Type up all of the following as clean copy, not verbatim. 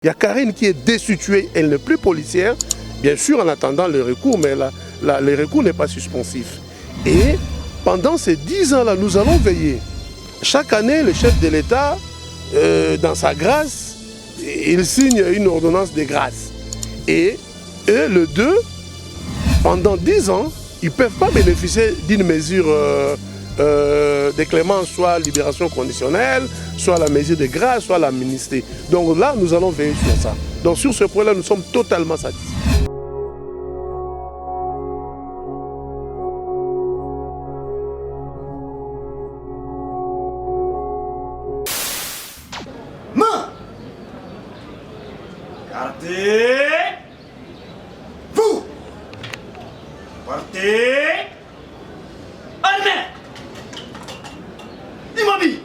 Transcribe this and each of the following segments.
Il y a Karine qui est destituée, elle n'est plus policière, bien sûr en attendant le recours, mais le recours n'est pas suspensif. Et pendant ces 10 ans-là, nous allons veiller. Chaque année, le chef de l'État, dans sa grâce, il signe une ordonnance de grâce. Et eux, le 2, pendant 10 ans, ils ne peuvent pas bénéficier d'une mesure de clémence, soit libération conditionnelle, soit la mesure de grâce, soit l'amnistie. Donc là, nous allons veiller sur ça. Donc sur ce point-là, nous sommes totalement satisfaits. Vous partez armé. Immobile.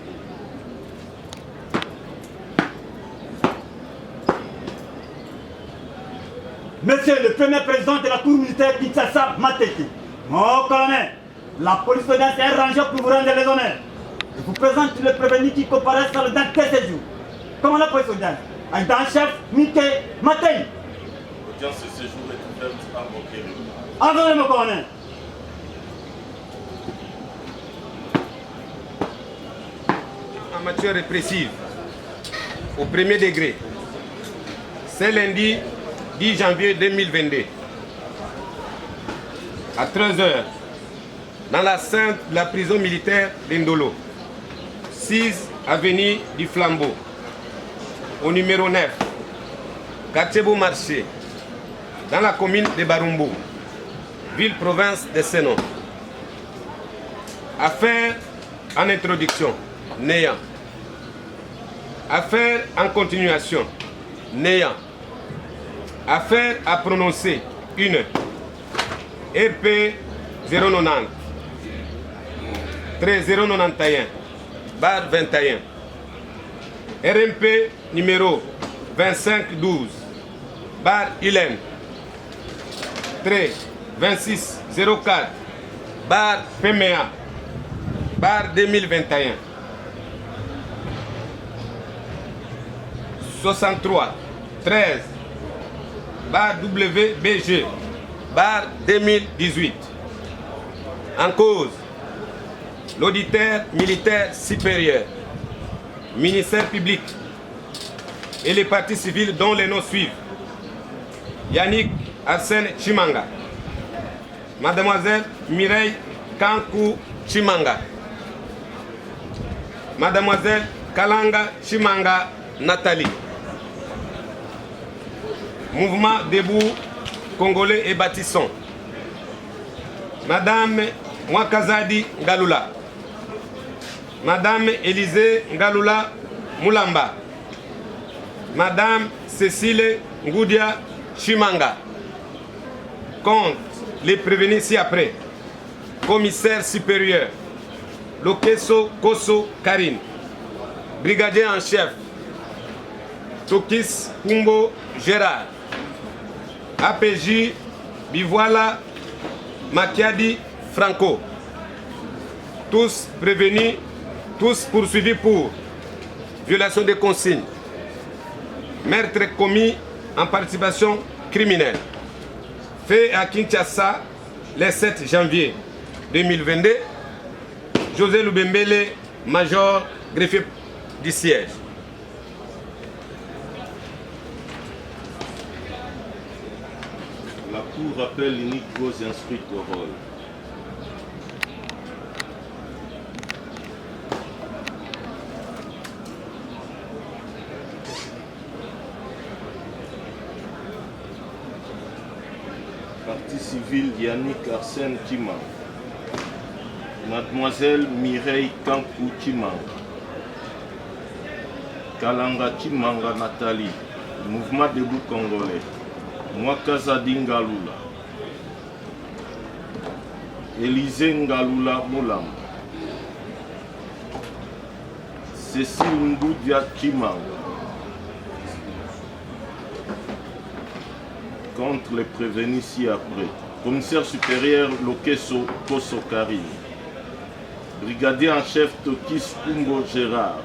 Monsieur le premier président de la cour militaire Kinshasa Mateki, mon colonel, la police fédérale est rangée pour vous rendre les honneurs. Je vous présente le prévenu qui comparaît sur le date de séjour. Comment la police fédérale? Dans chef Mike Matei. L'audience de séjour est ouverte à Mokéry. Entendez mon colonel. En matière répressive, au premier degré, c'est lundi 10 janvier 2022, à 13 h, dans la sainte de la prison militaire d'Indolo, 6 avenue du Flambeau, au numéro 9, quartier Beaumarchais, dans la commune de Barumbu, ville-province de Sénon. Affaire en introduction, néant. Affaire en continuation, néant. Affaire à prononcer, une. RP 090 091 bar 21. RMP numéro 2512 bar Hélène 2604 bar PMA bar 2021. 63 13 bar WBG bar 2018. En cause, l'auditeur militaire supérieur, ministère public et les partis civils dont les noms suivent: Yannick Arsène Chimanga, Mademoiselle Mireille Kankou Chimanga, Mademoiselle Kalanga Chimanga Nathalie, Mouvement Debout Congolais et Bâtissons, Madame Mwakazadi Ngalula, Madame Élisée Ngalula Moulamba, Madame Cécile Ngoudia Chimanga. Compte les prévenus ci-après: commissaire supérieur Lokeso Koso Karine, brigadier en chef Tokis Kumbo Gérard, APJ Bivoila Makiadi Franco. Tous prévenus, tous poursuivis pour violation des consignes, meurtre commis en participation criminelle, fait à Kinshasa le 7 janvier 2022, José Lubembele, major greffier du siège. La Cour rappelle l'unique cause instruite au rôle. Partie civile Yannick Arsène Chimanga, Mademoiselle Mireille Kankou Chimanga, Kalanga Chimanga Nathalie, Mouvement Debout Congolais, Mwakazadi Ngalula, Élisée Ngalula Moulamba, Cécile Ngoudia Chimanga. Contre les prévenus ci-après: commissaire supérieur Lokeso Koso Karine, brigadier en chef Tokis Kumbo Gérard,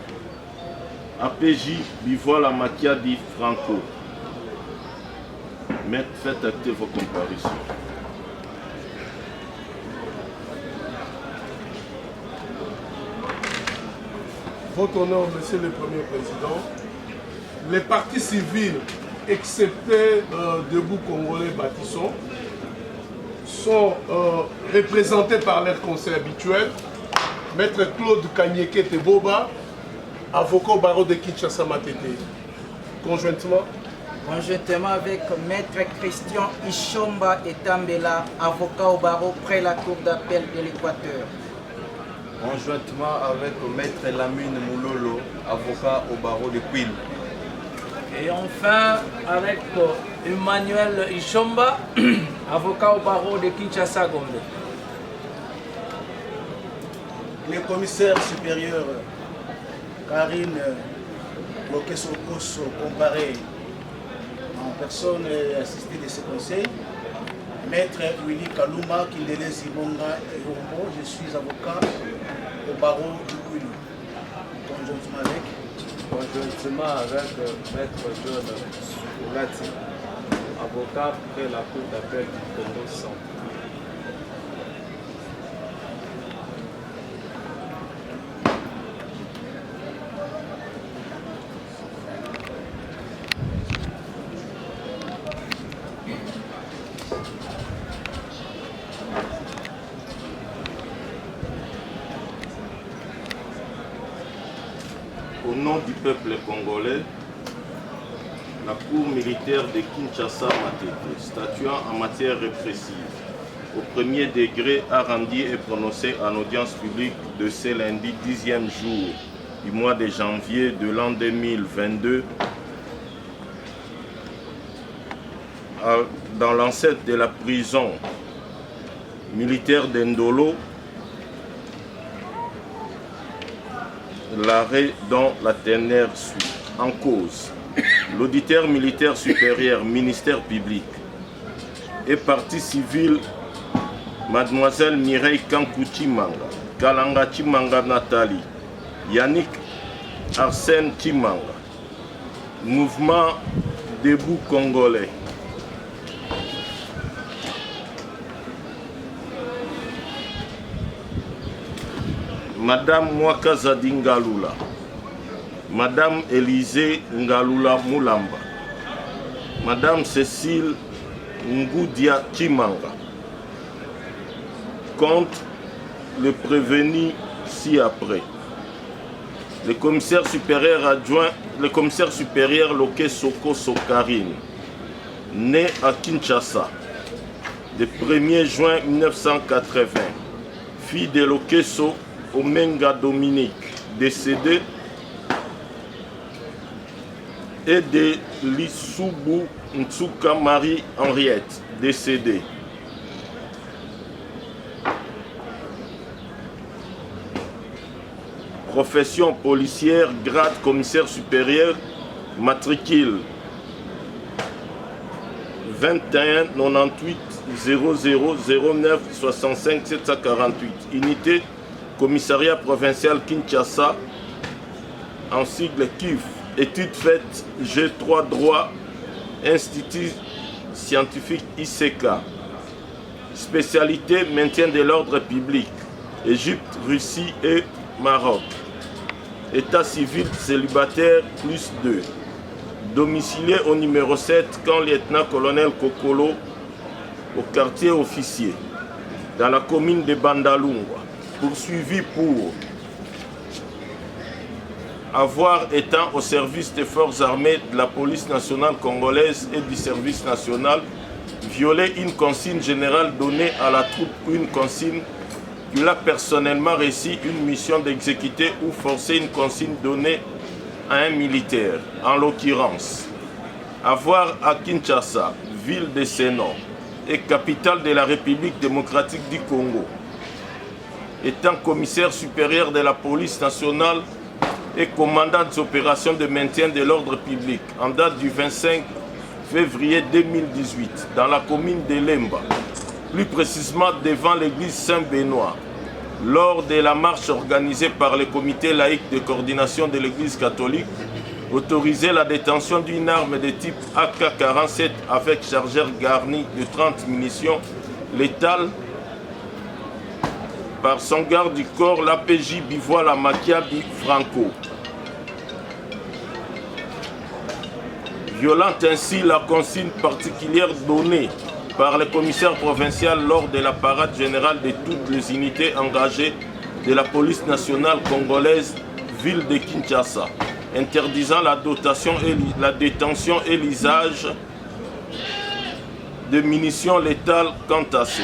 APJ Bivola Makiadi Franco. Maître, faites acter vos comparaisons. Votre honneur, Monsieur le Premier Président, les partis civils, excepté Debout Congolais Bâtissons, sont représentés par leur conseil habituel, Maître Claude Kanyeke Teboba, avocat au barreau de Kinshasa Matete. Conjointement avec Maître Christian Ishomba Etambela, avocat au barreau près la Cour d'appel de l'Équateur. Conjointement avec Maître Lamine Moulolo, avocat au barreau de Queen. Et enfin avec Emmanuel Ishomba, avocat au barreau de Kinshasa Gombe. Le commissaire supérieur Karine Lokeso-Koso comparé en personne assistée de ce conseil, Maître Willy Kaluma Kindele Zibonga et Rombo, je suis avocat au barreau du Kouilou. Conjointement avec Maître John Soulati, avocat près la Cour d'appel du Congo Centre. Au nom du peuple congolais, la Cour militaire de Kinshasa Matete, statuant en matière répressive, au premier degré, a rendu et prononcé en audience publique de ce lundi 10e jour du mois de janvier de l'an 2022 dans l'enceinte de la prison militaire d'Endolo, l'arrêt dont la ternaire suit. En cause, l'auditeur militaire supérieur, ministère public, et partie civile, mademoiselle Mireille Kankou Chimanga, Kalanga Chimanga Nathalie, Yannick Arsène Chimanga, mouvement Debout Congolais. Madame Mwakazadi Ngalula, Madame Élisée Ngalula Moulamba, Madame Cécile Ngoudia Chimanga, contre le prévenu ci-après. Le commissaire supérieur adjoint, le commissaire supérieur Lokeso Koso Karine, né à Kinshasa le 1er juin 1980, fille de Lokeso Omenga Dominique, décédé, et de Lissoubou Ntsuka Marie Henriette, décédée. Profession policière, grade commissaire supérieur, matricule 21 98 00 09 65 748, unité commissariat provincial Kinshasa, en sigle KIF, études faites G3 droit, Institut scientifique ICK, spécialité maintien de l'ordre public, Égypte, Russie et Maroc, état civil célibataire plus 2, domicilié au numéro 7, camp lieutenant-colonel Kokolo, au quartier officier, dans la commune de Bandalungwa. Poursuivi pour avoir été au service des forces armées de la police nationale congolaise et du service national, violé une consigne générale donnée à la troupe, une consigne qu'il a personnellement reçu une mission d'exécuter ou forcer une consigne donnée à un militaire, en l'occurrence, avoir à Kinshasa, ville de Sénon et capitale de la République démocratique du Congo, étant commissaire supérieur de la police nationale et commandant des opérations de maintien de l'ordre public en date du 25 février 2018 dans la commune de Lemba, plus précisément devant l'église Saint-Benoît, lors de la marche organisée par le comité laïque de coordination de l'église catholique Autoriser la détention d'une arme de type AK-47 avec chargeur garni de 30 munitions létales par son garde du corps, l'APJ Bivoila Makiadi Franco. Violant ainsi la consigne particulière donnée par le commissaire provincial lors de la parade générale de toutes les unités engagées de la police nationale congolaise, ville de Kinshasa, interdisant la détention et l'usage de munitions létales quant à ce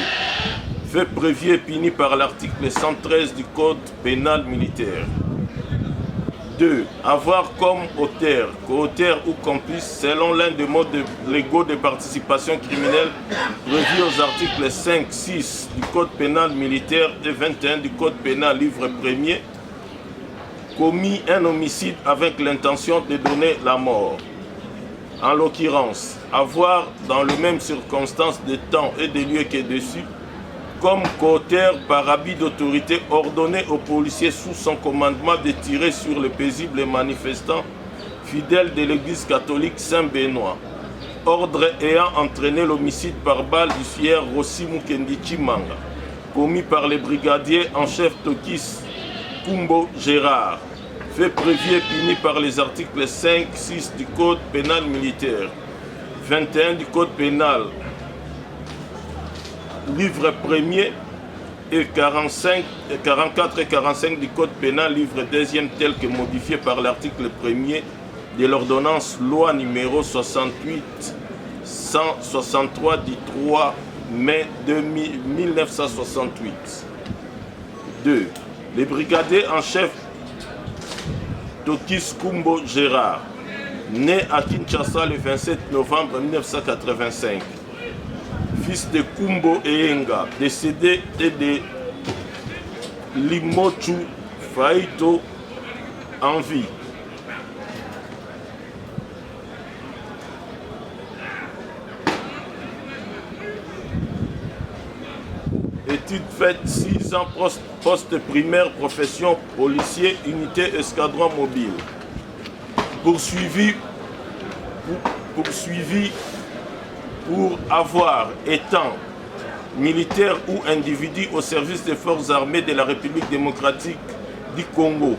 fait prévu et puni par l'article 113 du Code pénal militaire. 2. Avoir comme auteur, co-auteur ou complice selon l'un des modes légaux de participation criminelle prévus aux articles 5, 6 du Code pénal militaire et 21 du Code pénal livre 1er, commis un homicide avec l'intention de donner la mort. En l'occurrence, avoir dans les mêmes circonstances de temps et de lieu que dessus, comme co-auteur par habit d'autorité ordonné aux policiers sous son commandement de tirer sur les paisibles manifestants fidèles de l'église catholique Saint-Benoît. Ordre ayant entraîné l'homicide par balle du sieur Rossi Mukendi Chimanga, commis par les brigadiers en chef Tokis Kumbo Gérard. Fait prévu et puni par les articles 5, 6 du Code pénal militaire, 21 du Code pénal livre 1er et 44 et 45 du Code pénal livre 2e tel que modifié par l'article 1er de l'ordonnance loi numéro 68-163 du 3 mai 1968. 2. Les brigadiers en chef Tokis Kumbo Gérard, né à Kinshasa le 27 novembre 1985. Fils de Kumbo Eyenga, décédé de Limochu Faito en vie. Études faites 6 ans poste primaire, profession policier, unité escadron mobile. Poursuivi pour avoir étant militaire ou individu au service des forces armées de la République démocratique du Congo,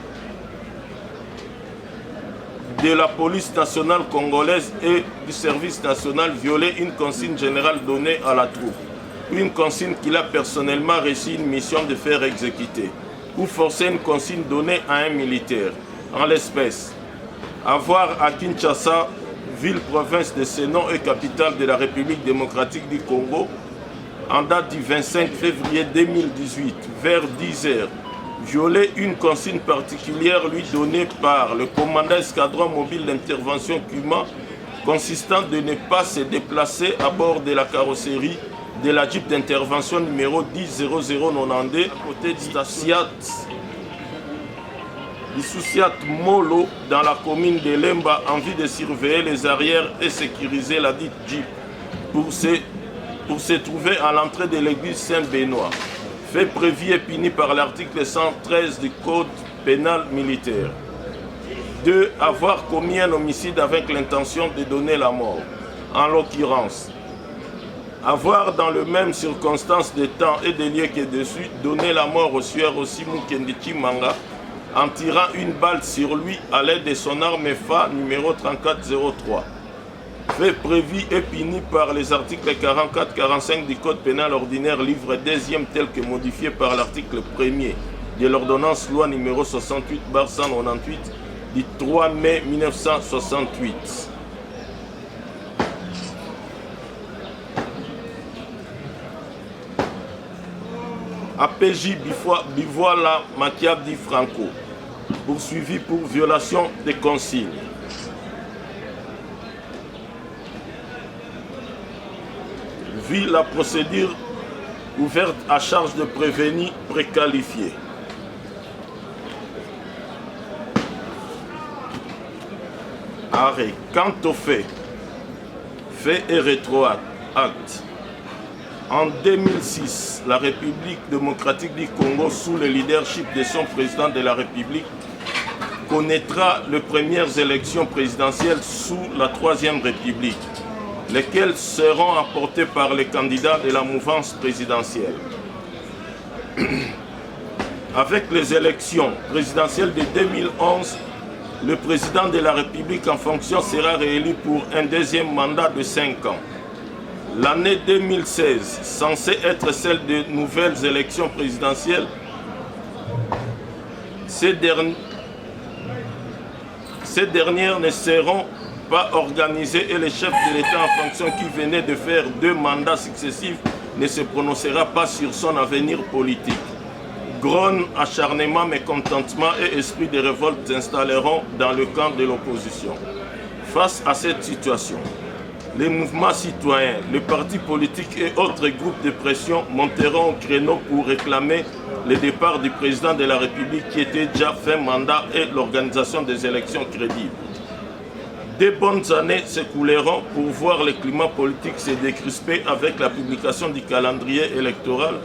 de la police nationale congolaise et du service national, violer une consigne générale donnée à la troupe, une consigne qu'il a personnellement reçu une mission de faire exécuter, ou forcer une consigne donnée à un militaire, en l'espèce, avoir à Kinshasa, ville-province de Sénon et capitale de la République démocratique du Congo, en date du 25 février 2018, vers 10h, violer une consigne particulière lui donnée par le commandant escadron mobile d'intervention Kuma, consistant de ne pas se déplacer à bord de la carrosserie de la Jeep d'intervention numéro 100092 à côté du Souciat Molo dans la commune de Lemba en vue de surveiller les arrières et sécuriser la dite Jeep pour se trouver à l'entrée de l'église Saint-Benoît. Fait prévu et puni par l'article 113 du Code pénal militaire. 2. Avoir commis un homicide avec l'intention de donner la mort. En l'occurrence, avoir dans les mêmes circonstances de temps et de lieu que dessus donné la mort au sieur Osimu Kendichi Manga en tirant une balle sur lui à l'aide de son arme FA numéro 3403. Fait prévu et puni par les articles 44-45 du Code pénal ordinaire livre 2e tel que modifié par l'article 1er de l'ordonnance loi numéro 68/198 du 3 mai 1968. APJ Bivoila Makiadi Franco, poursuivi pour violation des consignes. Vu la procédure ouverte à charge de prévenus préqualifiés. Arrêt. Quant aux faits et rétroactes. En 2006, la République démocratique du Congo, sous le leadership de son président de la République, connaîtra les premières élections présidentielles sous la Troisième République, lesquelles seront apportées par les candidats de la mouvance présidentielle. Avec les élections présidentielles de 2011, le président de la République en fonction sera réélu pour un deuxième mandat de 5 ans. L'année 2016, censée être celle de nouvelles élections présidentielles, ces dernières ne seront pas organisées et le chef de l'État en fonction qui venait de faire 2 mandats successifs ne se prononcera pas sur son avenir politique. Grogne, acharnement, mécontentement et esprit de révolte s'installeront dans le camp de l'opposition. Face à cette situation, les mouvements citoyens, les partis politiques et autres groupes de pression monteront au créneau pour réclamer le départ du président de la République qui était déjà fin mandat et l'organisation des élections crédibles. Des bonnes années s'écouleront pour voir le climat politique se décrisper avec la publication du calendrier électoral.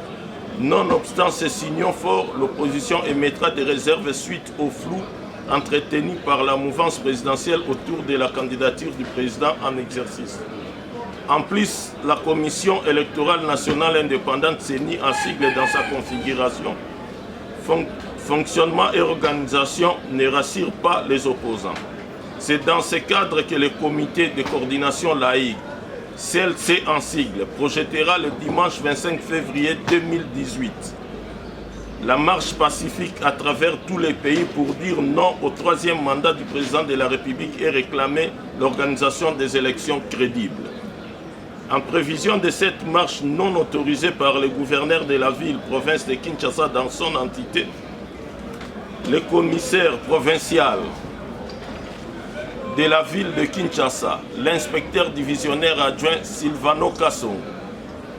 Nonobstant ces signaux forts, l'opposition émettra des réserves suite au flou entretenu par la mouvance présidentielle autour de la candidature du président en exercice. En plus, la Commission électorale nationale indépendante CENI en sigle dans sa configuration. Fonctionnement et organisation ne rassurent pas les opposants. C'est dans ce cadre que le comité de coordination laïque, CLC en sigle, projettera le dimanche 25 février 2018 la marche pacifique à travers tous les pays pour dire non au 3e mandat du président de la République et réclamer l'organisation des élections crédibles. En prévision de cette marche non autorisée par le gouverneur de la ville, province de Kinshasa dans son entité, le commissaire provincial de la ville de Kinshasa, l'inspecteur divisionnaire adjoint Silvano Kassongo,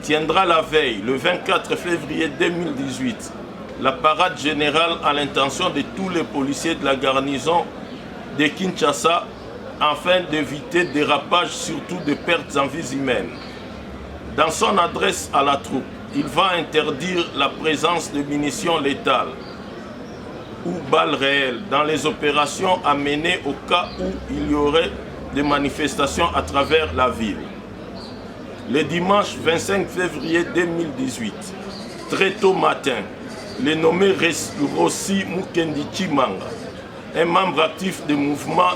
tiendra la veille, le 24 février 2018, la parade générale à l'intention de tous les policiers de la garnison de Kinshasa afin d'éviter dérapage, surtout de pertes en vies humaines. Dans son adresse à la troupe, il va interdire la présence de munitions létales ou balles réelles dans les opérations à mener au cas où il y aurait des manifestations à travers la ville. Le dimanche 25 février 2018, très tôt matin, le nommé Rossi Mukendichi Manga, un membre actif du mouvement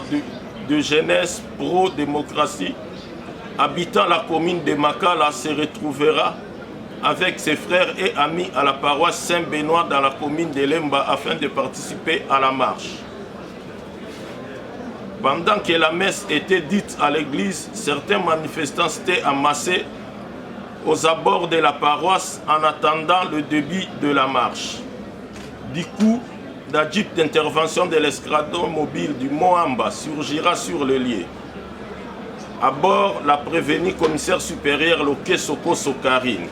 de jeunesse pro-démocratie, habitant la commune de Makala, se retrouvera avec ses frères et amis à la paroisse Saint-Benoît dans la commune de Lemba afin de participer à la marche. Pendant que la messe était dite à l'église, certains manifestants s'étaient amassés aux abords de la paroisse en attendant le début de la marche. Du coup, la jeep d'intervention de l'escadron mobile du Moamba surgira sur le lieu. À bord, la prévenue commissaire supérieur Loke Soko Sokarine,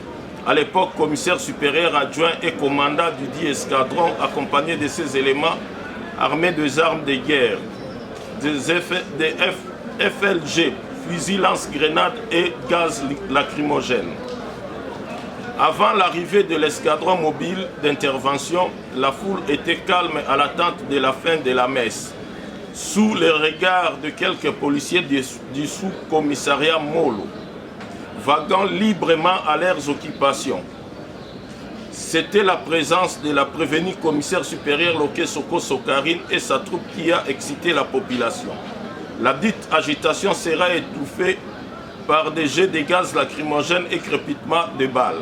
à l'époque commissaire supérieur adjoint et commandant du dit escadron, accompagné de ses éléments armés des armes de guerre, des FLG, fusils lance-grenades et gaz lacrymogène. Avant l'arrivée de l'escadron mobile d'intervention, la foule était calme à l'attente de la fin de la messe, sous le regard de quelques policiers du sous-commissariat Molo, vaguant librement à leurs occupations. C'était la présence de la prévenue commissaire supérieure Loke Soko Sokarine et sa troupe qui a excité la population. La dite agitation sera étouffée par des jets de gaz lacrymogènes et crépitements de balles.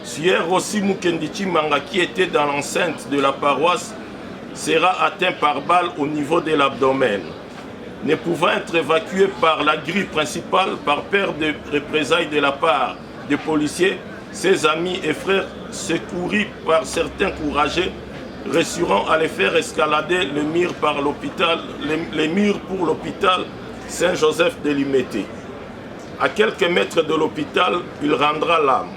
Sieur Rossi Mukendichi Manga, qui était dans l'enceinte de la paroisse, sera atteint par balle au niveau de l'abdomen. Ne pouvant être évacué par la grille principale par peur de représailles de la part des policiers, ses amis et frères, secourus par certains courageux, réussiront à les faire escalader le mur par l'hôpital, les murs pour l'hôpital Saint-Joseph de Limete. À quelques mètres de l'hôpital, il rendra l'âme.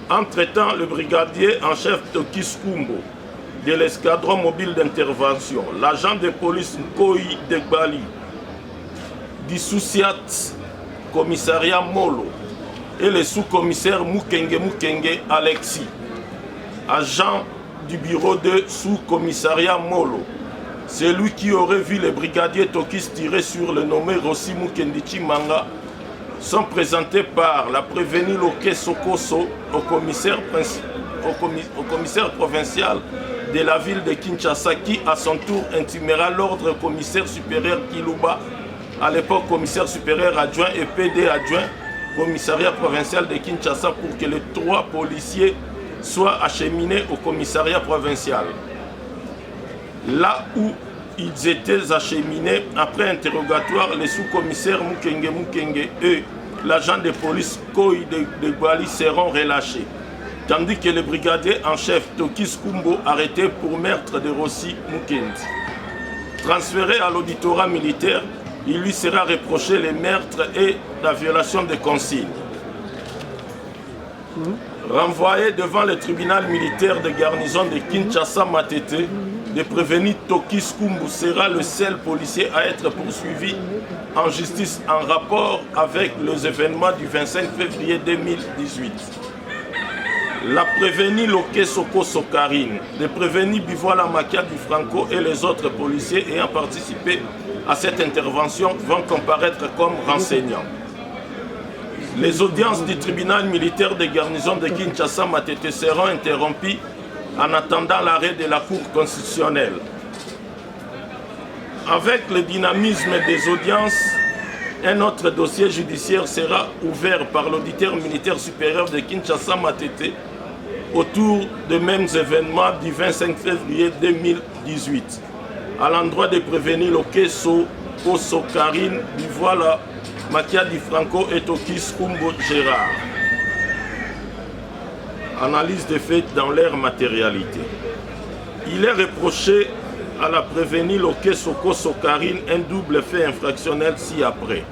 Entre-temps, le brigadier en chef Tokis Kumbo de l'escadron mobile d'intervention, l'agent de police Nkoi Degbali, du Souciat commissariat Molo et le sous-commissaire Mukenge Alexis, agent du bureau de sous-commissariat Molo, C'est lui qui aurait vu les brigadiers Tokis tirer sur le nommé Rossi Mukendichi Manga sont présentés par la prévenue Loke Sokoso au commissaire provincial de la ville de Kinshasa qui à son tour intimera l'ordre commissaire supérieur Kiluba, à l'époque commissaire supérieur adjoint et PD adjoint commissariat provincial de Kinshasa pour que les 3 policiers soient acheminés au commissariat provincial. Là où ils étaient acheminés, après interrogatoire, les sous-commissaires Mukenge et l'agent de police Koi de Gwali seront relâchés, tandis que le brigadier en chef Tokis Kumbo arrêté pour meurtre de Rossi Mukendi. Transféré à l'auditorat militaire, il lui sera reproché les meurtres et la violation des consignes. Renvoyé devant le tribunal militaire de garnison de Kinshasa Matete, le prévenu Tokis Kumbu sera le seul policier à être poursuivi en justice en rapport avec les événements du 25 février 2018. La prévenue Loke Soko Sokarine, le prévenu Bivoila Makia du Franco et les autres policiers ayant participé à cette intervention vont comparaître comme renseignants. Les audiences du tribunal militaire de garnison de Kinshasa Matete seront interrompues en attendant l'arrêt de la Cour constitutionnelle. Avec le dynamisme des audiences, un autre dossier judiciaire sera ouvert par l'auditeur militaire supérieur de Kinshasa Matete autour des mêmes événements du 25 février 2018, à l'endroit des prévenus Loke Soko Karine, Bivoila Makia Di Franco et Tokis Kumbo Gérard. Analyse des faits dans leur matérialité. Il est reproché à la prévenue Loke Soko Sokarine un double fait infractionnel ci-après.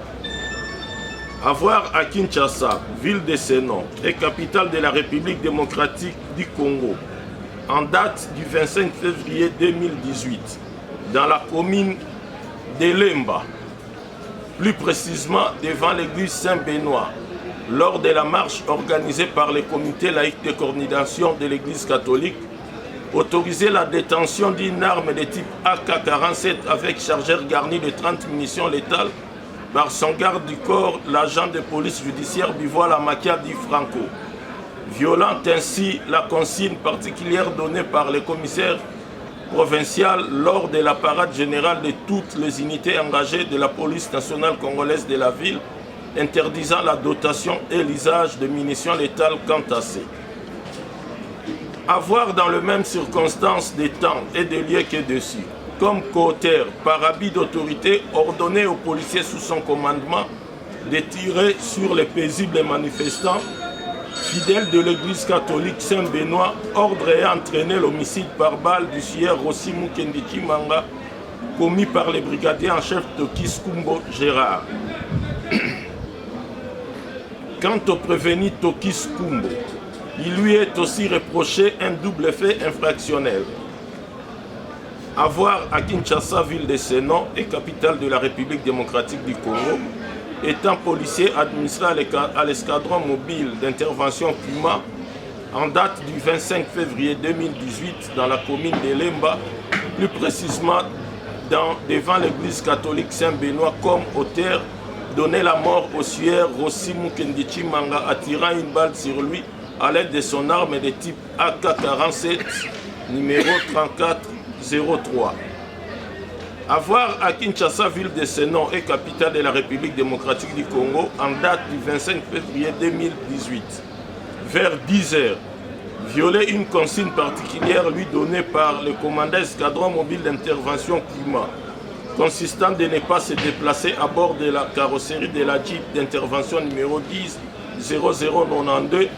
Avoir à Kinshasa, ville de Sénon et capitale de la République démocratique du Congo, en date du 25 février 2018, dans la commune d'Elemba, plus précisément devant l'église Saint-Benoît, lors de la marche organisée par le comité laïque de coordination de l'église catholique, autoriser la détention d'une arme de type AK-47 avec chargeur garni de 30 munitions létales par son garde du corps, l'agent de police judiciaire Bivoila Makia Di Franco, violant ainsi la consigne particulière donnée par le commissaire provincial lors de la parade générale de toutes les unités engagées de la police nationale congolaise de la ville, interdisant la dotation et l'usage de munitions létales quant à ces. Avoir dans les mêmes circonstances des temps et des lieux que dessus, comme co-auteur par habit d'autorité ordonné aux policiers sous son commandement de tirer sur les paisibles manifestants fidèles de l'église catholique Saint-Benoît, ordre et entraîné l'homicide par balle du sieur Rossi Mukendichi Manga commis par les brigadiers en chef Tokis Kumbo Gérard. Quant au prévenu Tokis Kumbo, il lui est aussi reproché un double fait infractionnel. Avoir à Kinshasa, ville de Sénon et capitale de la République démocratique du Congo, étant policier administré à l'escadron mobile d'intervention Puma en date du 25 février 2018 dans la commune d'Elemba, plus précisément devant l'église catholique Saint-Benoît comme auteur, donner la mort au sieur Rossi Mukendichi Manga attirant une balle sur lui à l'aide de son arme de type AK-47 numéro 3403. Avoir à Kinshasa, ville de Sénon et capitale de la République démocratique du Congo en date du 25 février 2018, vers 10 h, violer une consigne particulière lui donnée par le commandant escadron mobile d'intervention Puma, consistant de ne pas se déplacer à bord de la carrosserie de la Jeep d'intervention numéro 10 0092,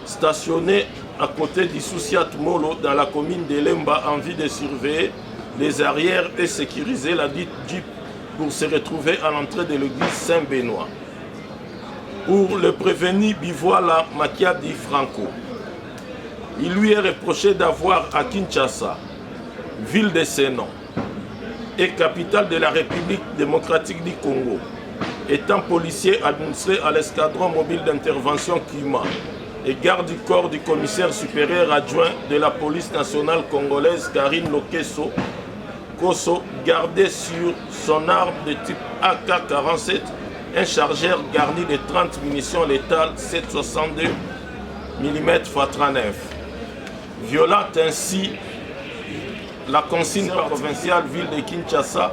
stationnée à côté du Soussiat Molo dans la commune de Lemba en vue de surveiller les arrières et sécuriser la dite Jeep pour se retrouver à l'entrée de l'église Saint-Benoît. Pour le prévenu Bivoila Makia Di Franco, il lui est reproché d'avoir à Kinshasa, ville de Sénon et capitale de la République démocratique du Congo, étant policier administré à l'escadron mobile d'intervention Kima et garde du corps du commissaire supérieur adjoint de la police nationale congolaise Karine Lokeso, Koso gardait sur son arme de type AK-47 un chargeur garni de 30 munitions létales 7,62 mm x 39, violant ainsi la consigne provinciale ville de Kinshasa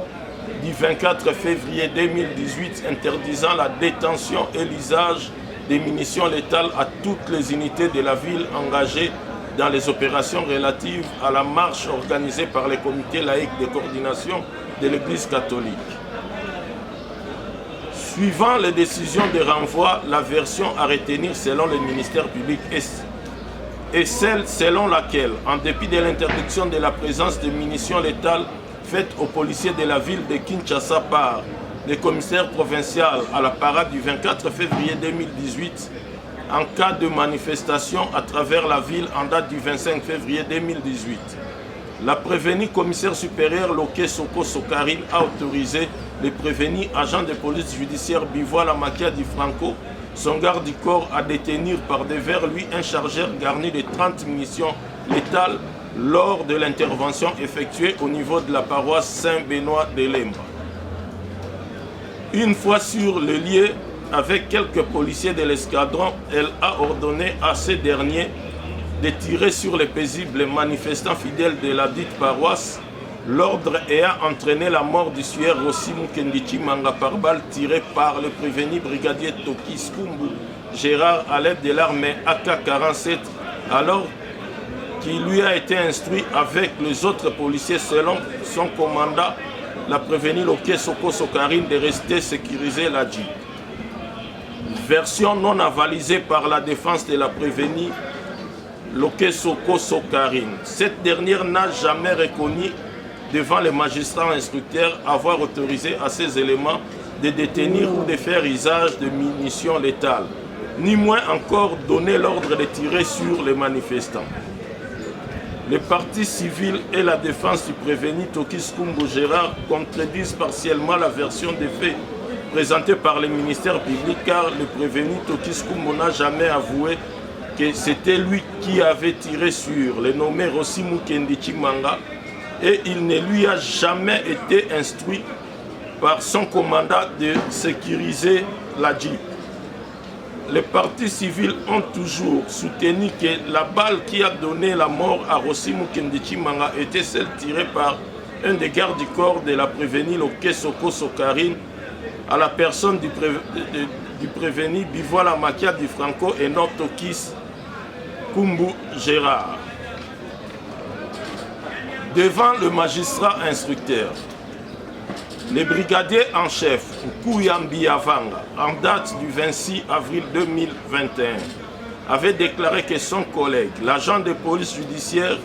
du 24 février 2018 interdisant la détention et l'usage des munitions létales à toutes les unités de la ville engagées dans les opérations relatives à la marche organisée par les comités laïcs de coordination de l'Église catholique. Suivant les décisions de renvoi, la version à retenir selon le ministère public est celle selon laquelle, en dépit de l'interdiction de la présence de munitions létales faite aux policiers de la ville de Kinshasa par le commissaire provincial à la parade du 24 février 2018, en cas de manifestation à travers la ville en date du 25 février 2018. La prévenue commissaire supérieure Loké Soko Sokarine a autorisé le prévenu agent de police judiciaire Bivoila Makia Di Franco, son garde du corps, à détenir par devers lui un chargeur garni de 30 munitions létales lors de l'intervention effectuée au niveau de la paroisse Saint-Benoît de Lemba. Une fois sur le lieu, avec quelques policiers de l'escadron, elle a ordonné à ces derniers de tirer sur les paisibles manifestants fidèles de la dite paroisse, l'ordre ayant entraîné la mort du sieur Rosimu Kendichi Manga par balle tirée par le prévenu brigadier Toki Skumbu Gérard à l'aide de l'armée AK-47, alors qu'il lui a été instruit avec les autres policiers selon son commandant, la prévenue Loké Soko Sokarine, de rester sécuriser la Jeep. Version non avalisée par la défense de la prévenue Loké Soko Sokarine. Cette dernière n'a jamais reconnu devant les magistrats instructeurs avoir autorisé à ces éléments de détenir ou de faire usage de munitions létales, ni moins encore donné l'ordre de tirer sur les manifestants. Les partis civils et la défense du prévenu Toki Skumbu Gérard contredisent partiellement la version des faits présentée par le ministère public, car le prévenu Toki Skumbu n'a jamais avoué que c'était lui qui avait tiré sur le nommé Rosimu Kendichi Manga, et il ne lui a jamais été instruit par son commandant de sécuriser la Jeep. Les partis civils ont toujours soutenu que la balle qui a donné la mort à Rosimu Kendichi Manga était celle tirée par un des gardes du corps de la prévenue Loké Soko Sokarine à la personne du prévenu Bivoila Makia Di Franco et non Toki Skumbu Gérard. Devant le magistrat instructeur, le brigadier en chef Kouyambi Avanga, en date du 26 avril 2021, avait déclaré que son collègue, l'agent de police judiciaire,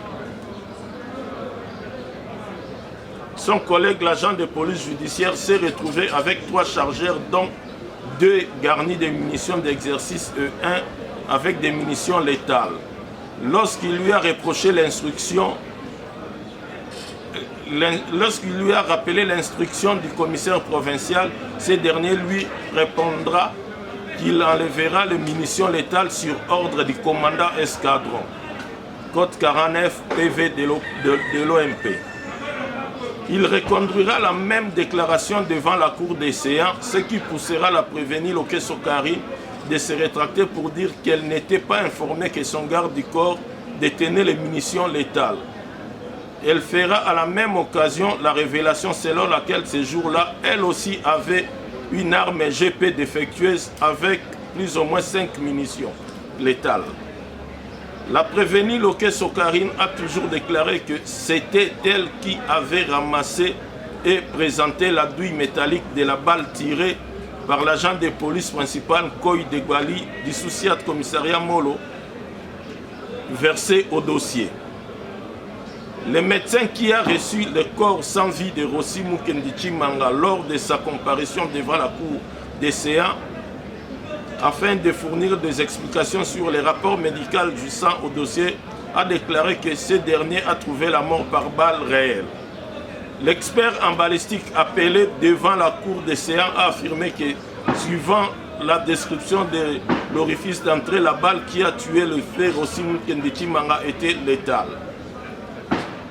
s'est retrouvé avec 3 chargeurs, dont 2 garnis de munitions d'exercice et 1 avec des munitions létales. Lorsqu'il lui a reproché lorsqu'il lui a rappelé l'instruction du commissaire provincial, ce dernier lui répondra qu'il enlèvera les munitions létales sur ordre du commandant escadron. Code 49 PV de l'OMP. Il reconduira la même déclaration devant la cour des séants, ce qui poussera la prévenue Loké Sokarine de se rétracter pour dire qu'elle n'était pas informée que son garde du corps détenait les munitions létales. Elle fera à la même occasion la révélation selon laquelle ce jour-là, elle aussi avait une arme GP défectueuse avec plus ou moins 5 munitions létales. La prévenue Loké Sokarine a toujours déclaré que c'était elle qui avait ramassé et présenté la douille métallique de la balle tirée par l'agent de police principal Koy Degwali du Souciat commissariat Molo, versé au dossier. Le médecin qui a reçu le corps sans vie de Rosimu Kendichi Manga lors de sa comparution devant la cour des séants, afin de fournir des explications sur les rapports médicaux du sang au dossier, a déclaré que ce dernier a trouvé la mort par balle réelle. L'expert en balistique appelé devant la cour des séants a affirmé que, suivant la description de l'orifice d'entrée, la balle qui a tué le frère Rosimu Kendichi Manga était létale.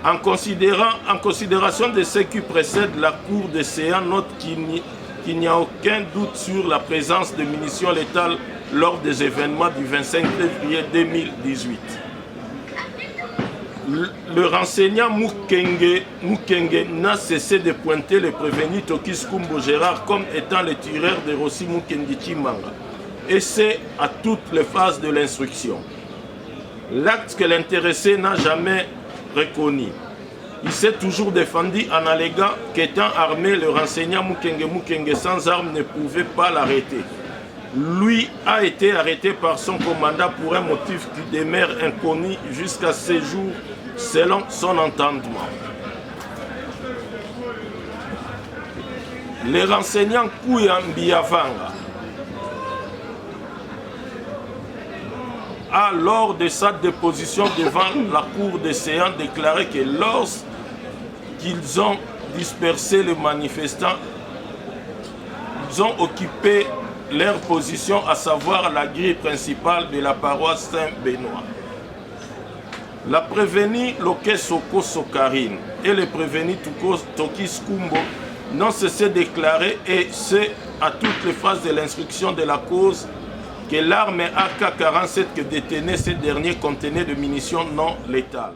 En considération de ce qui précède, la Cour des séances note qu'il n'y a aucun doute sur la présence de munitions létales lors des événements du 25 février 2018. Le renseignant Mukenge n'a cessé de pointer le prévenu Tokis Kumbo Gérard comme étant le tireur de Rossi Mukendi Chimanga, et c'est à toutes les phases de l'instruction. L'acte que l'intéressé n'a jamais reconnu. Il s'est toujours défendu en alléguant qu'étant armé, le renseignant Mukenge sans armes ne pouvait pas l'arrêter. Lui a été arrêté par son commandant pour un motif qui demeure inconnu jusqu'à ce jour, selon son entendement. Le renseignant Kouyambiavanga a, lors de sa déposition devant la Cour des séances, déclaré que lorsqu'ils ont dispersé les manifestants, ils ont occupé leur position, à savoir la grille principale de la paroisse Saint-Benoît. La prévenue Loke Soko Sokarine et le prévenu Tokis Kumbo n'ont cessé de déclarer, et c'est à toutes les phases de l'instruction de la cause, que l'arme AK-47 que détenait ces derniers contenait de munitions non létales.